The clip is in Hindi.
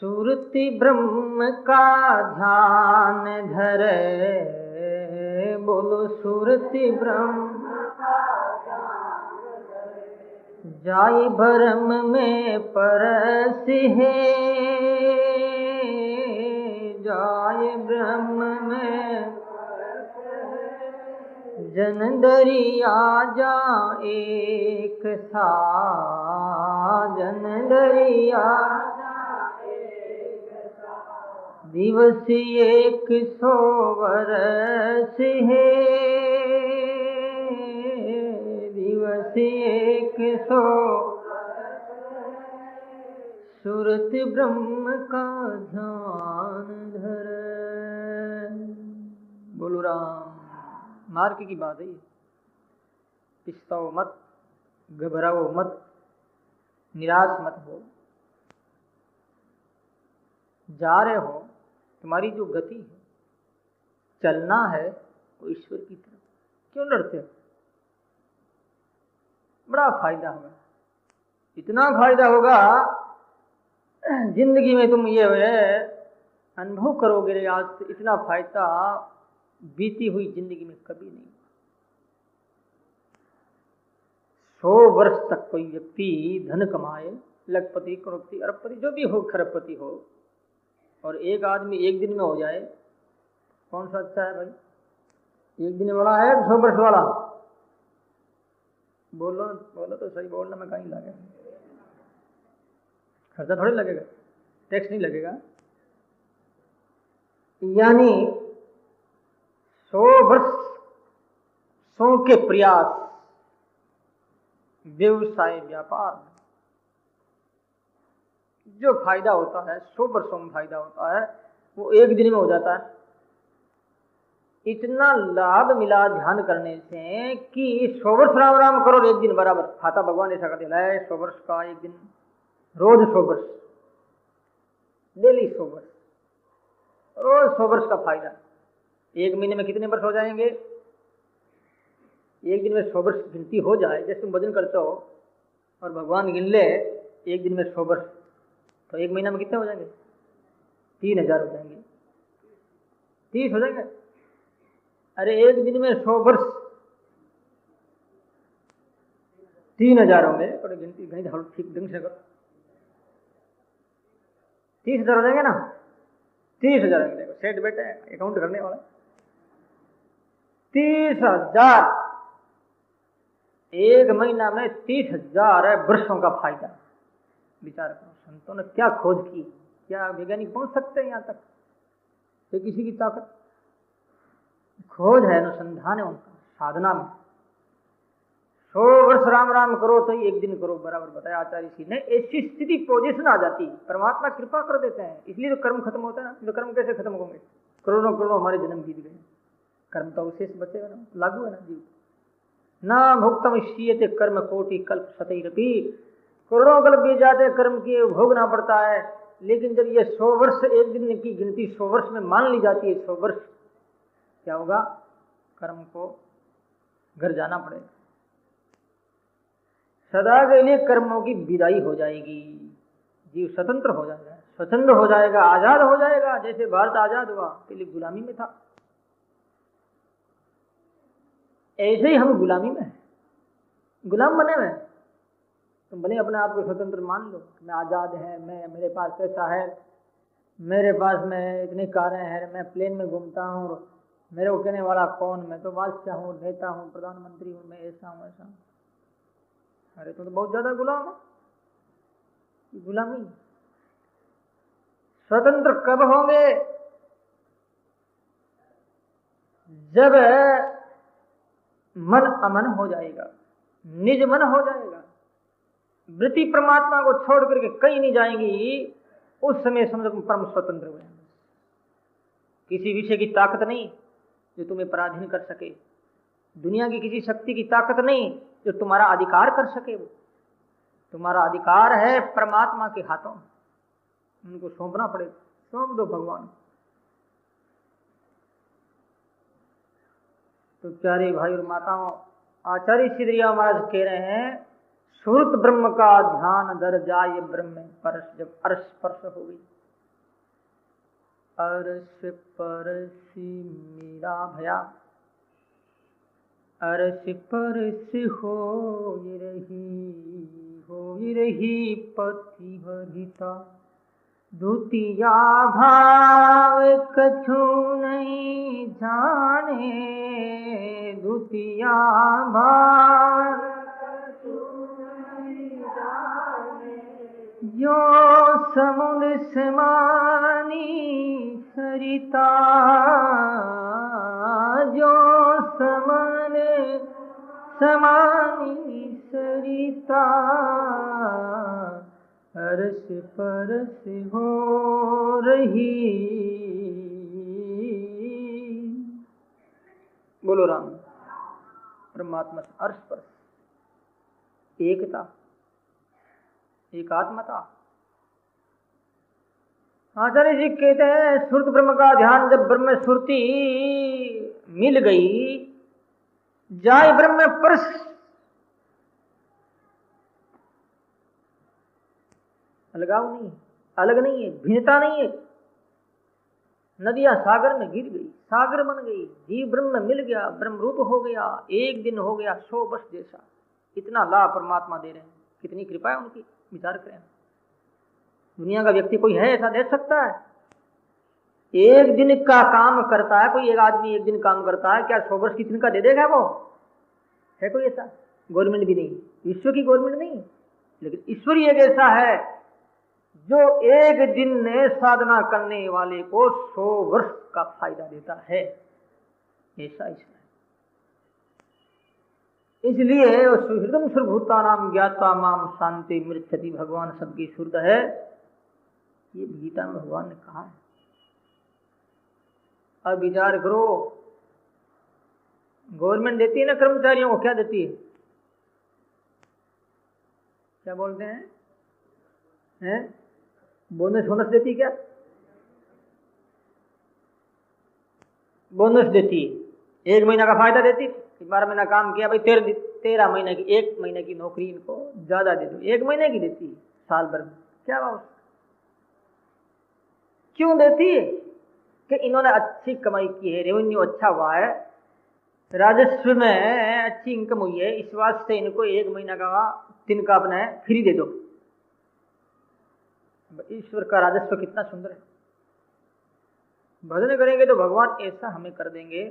सुरति ब्रह्म का ध्यान धरे, बोलो सुरति ब्रह्म जाय भरम में परसि है, जाय ब्रह्म में जन दरिया जा एक सा, जन दरिया दिवस एक सौ वर्ष है, दिवस एक सौ सुरत ब्रह्म का ध्यान धर। बोलो राम। मार्ग की बात है, पिछताओ मत, घबराओ मत, निराश मत हो। जा रहे हो, तुम्हारी जो गति है, चलना है वो ईश्वर की तरफ। क्यों लड़ते हो? बड़ा फायदा होगा, इतना फायदा होगा जिंदगी में तुम ये अनुभव करोगे। आज से इतना फायदा बीती हुई जिंदगी में कभी नहीं। 100 वर्ष तक कोई व्यक्ति धन कमाए, लखपति, करोड़पति, अरबपति, जो भी हो, खरबपति हो, और एक आदमी एक दिन में हो जाए, कौन सा अच्छा है भाई? एक दिन वाला है 100 वर्ष वाला? बोलो बोलो तो सही, बोलना में कहीं लगे, खर्चा थोड़ी लगेगा, टैक्स नहीं लगेगा। यानी 100 वर्ष, 100 के प्रयास, व्यवसाय, व्यापार, जो फायदा होता है 100 वर्षों में फायदा होता है, वो एक दिन में हो जाता है। इतना लाभ मिला ध्यान करने से कि 100 वर्ष राम राम करो, एक दिन बराबर खाता। भगवान ऐसा कर दिया है 100 वर्ष का एक दिन, रोज 100 वर्ष, डेली 100 वर्ष, रोज 100 वर्ष का फायदा। एक महीने में कितने वर्ष हो जाएंगे? एक दिन में 100 वर्ष गिनती हो जाए, जैसे तुम वजन करते हो और भगवान गिन ले एक दिन में 100 वर्ष, तो एक महीना में कितने हो जाएंगे? 3000 हो जाएंगे, 30 हो जाएंगे। अरे एक दिन में 100 वर्ष 3000 होंगे, थोड़ी गिनती गणित ठीक ढंग से करो, 30,000 हो जाएंगे ना? 30,000 होंगे। देखो सेठ बेटे अकाउंट करने वाला, 30,000 एक महीना में, 30,000 वर्षों का फायदा। विचार करो, संतों ने क्या खोज की, क्या वैज्ञानिक पहुंच सकते हैं यहाँ तक? ये किसी की ताकत, खोज है, अनुसंधान है उनका, साधना में। 100 वर्ष राम राम करो तो एक दिन करो बराबर, बताया आचार्य जी ने। ऐसी स्थिति, पोजीशन आ जाती, परमात्मा कृपा कर देते हैं, इसलिए तो कर्म खत्म होता है ना। तो कर्म कैसे खत्म होंगे? करोड़ों करोड़ों हमारे जन्म बीत गए, कर्म तो अवशेष बचेगा ना, लागू है ना जीव। ना भुक्तम शीयते कर्म कोटि कल्प सतैरपि, करोड़ों कल्प बीत जाते, कर्म के भोगना पड़ता है। लेकिन जब ये 100 वर्ष, एक दिन की गिनती 100 वर्ष में मान ली जाती है, 100 वर्ष, क्या होगा? कर्म को घर जाना पड़ेगा, सदा के लिए कर्मों की विदाई हो जाएगी, जीव स्वतंत्र हो जाएगा, स्वतंत्र हो जाएगा, आजाद हो जाएगा। जैसे भारत आजाद हुआ, पहले गुलामी में था, ऐसे ही हम गुलामी में हैं, गुलाम बने हुए। तुम भले अपने आप को स्वतंत्र मान लो, मैं आजाद है, मैं, मेरे पास पैसा है, मेरे पास में इतनी कारें हैं, मैं प्लेन में घूमता हूँ, मेरे को कहने वाला कौन, मैं तो बादशाह हूँ, नेता हूँ, प्रधानमंत्री हूँ, मैं ऐसा हूँ ऐसा हूँ। अरे तो बहुत ज्यादा गुलाम है, गुलामी। स्वतंत्र कब होंगे? जब मन अमन हो जाएगा, निज मन हो जाएगा, वृत्ति परमात्मा को छोड़ करके कहीं नहीं जाएंगी, उस समय समझो तुम परम स्वतंत्र हो जाएंगे। किसी विषय की ताकत नहीं जो तुम्हें पराधीन कर सके, दुनिया की किसी शक्ति की ताकत नहीं जो तुम्हारा अधिकार कर सके। वो तुम्हारा अधिकार है परमात्मा के हाथों, उनको सौंपना पड़ेगा, सौंप दो भगवान। तो प्यारे भाई और माताओं, आचार्य सिद्धरिया महाराज कह रहे हैं, सुरत ब्रह्म का ध्यान धर जाय ब्रह्म परस, जब अर्श स्पर्श हो गई, अरस परसी मेरा भया, अरस परस हो रही पति भरिता। द्वितीया भाव कछु नहीं जाने, द्वितीया भाव जो समुद्र समानी सरिता, जो समुद्र समानी सरिता। अरस परस हो रही। बोलो राम। परमात्मा से अर्श परस, एकता, एकात्मता। आचार्य जी कहते हैं सुरत ब्रह्म का ध्यान, जब ब्रह्म सुरती मिल गई, जाय ब्रह्म परस, अलगाव नहीं, अलग नहीं है, भिन्नता नहीं है। नदियां सागर में गिर गई, सागर बन गई, जीव ब्रह्म मिल गया, ब्रह्म रूप हो गया, एक दिन हो गया 100 वर्ष जैसा। इतना लाभ परमात्मा दे रहे हैं, कितनी कृपा है उनकी, विचार करें। दुनिया का व्यक्ति कोई है ऐसा दे सकता है? एक दिन का काम करता है कोई, एक आदमी एक दिन काम करता है, क्या 100 वर्ष की तिनका दे देगा वो? है कोई ऐसा? गवर्नमेंट भी नहीं, विश्व की गवर्नमेंट नहीं, लेकिन ईश्वर ही एक ऐसा है जो एक दिन में साधना करने वाले को 100 वर्ष का फायदा देता है। ऐसा ईश्वर है। इसलिए सुहृदम सर्वभूता नाम ज्ञात्वा माम शांति मृच्छति, भगवान सबकी सुहृद है, ये गीता में भगवान ने कहा है। अब विचार करो, गवर्नमेंट देती है ना कर्मचारियों को, क्या देती है? क्या बोलते हैं? बोनस बोनस देती क्या? बोनस देती है, 1 महीना का फायदा देती, 12 महीना काम किया भाई, 13 महीने की, 1 महीने की नौकरी इनको ज्यादा दे दो, 1 महीने की देती है, साल भर में क्या बात? क्यों देती है? कि इन्होंने अच्छी कमाई की है, रेवेन्यू अच्छा हुआ है, राजस्व में अच्छी इनकम हुई है, इस वास्ते इनको 1 महीना का तिनका अपना फ्री दे दो। ईश्वर का राजस्व कितना सुंदर है। भजन करेंगे तो भगवान ऐसा हमें कर देंगे